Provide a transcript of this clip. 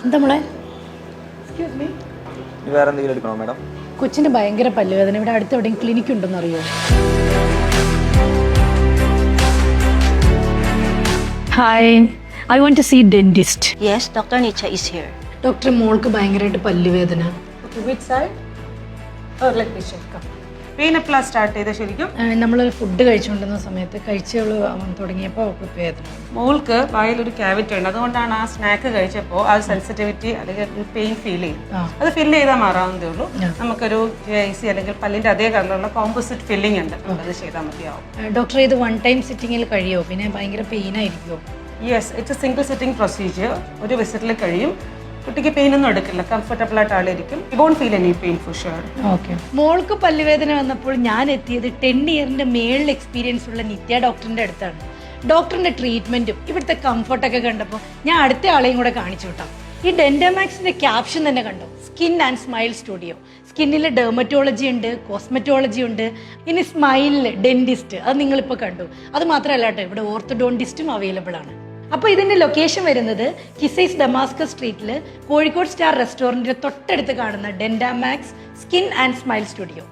എന്താ മോളെ? വേറെ എന്തെങ്കിലും എടുക്കണോ മാഡം? കൊച്ചിന് ഭയങ്കര പല്ലുവേദന. ഇവിടെ അടുത്ത് എവിടെയും ക്ലിനിക്ക് ഉണ്ടെന്ന് അറിയോ? Hi, I want to see dentist. Yes, Dr. Nietzsche is here. Doctor, മോൾക്ക് ഭയങ്കരമായിട്ട് പല്ലുവേദന. Which side? Or let me check. Pain എപ്പോഴാണ് സ്റ്റാർട്ട് ചെയ്തത് ശരിക്കും? നമ്മൾ ഫുഡ് കഴിച്ചുകൊണ്ടിരുന്ന സമയത്ത് കഴിച്ചവള് തുടങ്ങിയപ്പോൾ അവൾക്ക് വേദന. മോൾക്ക് വായിലൊരു ക്യാവിറ്റി ഉണ്ട്, അതുകൊണ്ടാണ് ആ സ്നാക്ക് കഴിച്ചപ്പോൾ ആ സെൻസിറ്റിവിറ്റി അല്ലെങ്കിൽ പെയിൻ ഫീൽ ചെയ്യും. അത് ഫില്ല് ചെയ്താൽ മാറാവുന്നതേ ഉള്ളൂ. നമുക്കൊരു JIC അല്ലെങ്കിൽ പല്ലിന്റെ അതേ കളറിലുള്ള കോമ്പോസിറ്റ് ഫില്ലിംഗ് ഉണ്ട്, അത് ചെയ്താൽ മതിയാവും. ഡോക്ടർ, ഇത് വൺ ടൈം സിറ്റിങ്ങിൽ കഴിയുമോ? പിന്നെ ഭയങ്കര പെയിൻ ആയിരിക്കുമോ? Yes, it's a single sitting procedure. ഒരു വിസിറ്റിൽ കഴിയും. കുട്ടിക്ക് പെയിൻ ഒന്നും എടുക്കില്ല, കംഫർട്ടബിൾ ആയിട്ട് ആളിരിക്കും. You won't feel any pain for sure. Okay. മോൾക്ക് പല്ലുവേദന വന്നപ്പോൾ ഞാൻ എത്തിയത് 10 ഇയറിന്റെ മേളിൽ എക്സ്പീരിയൻസ് ഉള്ള നിത്യ ഡോക്ടറിന്റെ അടുത്താണ്. ഡോക്ടറിന്റെ ട്രീറ്റ്മെന്റും ഇവിടുത്തെ കംഫർട്ടൊക്കെ കണ്ടപ്പോൾ ഞാൻ അടുത്ത ആളെയും കൂടെ കാണിച്ചു വിട്ടാം. ഈ ഡെന്റമാക്സിന്റെ ക്യാപ്ഷൻ തന്നെ കണ്ടു, സ്കിൻ ആൻഡ് സ്മൈൽ സ്റ്റുഡിയോ. സ്കിന്നിൽ ഡെർമറ്റോളജി ഉണ്ട്, കോസ്മെറ്റോളജി ഉണ്ട്, ഇനി സ്മൈലിൽ ഡെന്റിസ്റ്റ്, അത് നിങ്ങളിപ്പോൾ കണ്ടു. അത് മാത്രമല്ല കേട്ടോ, ഇവിടെ ഓർത്തോഡോണ്ടിസ്റ്റും അവൈലബിൾ ആണ്. അപ്പോൾ ഇതിന്റെ ലൊക്കേഷൻ വരുന്നത് കിസൈസ് ഡമാസ്കസ് സ്ട്രീറ്റിൽ കോഴിക്കോട് സ്റ്റാർ റെസ്റ്റോറൻറ്റിന്റെ തൊട്ടടുത്ത് കാണുന്ന ഡെന്റാമാക്സ് സ്കിൻ ആൻഡ് സ്മൈൽ സ്റ്റുഡിയോ.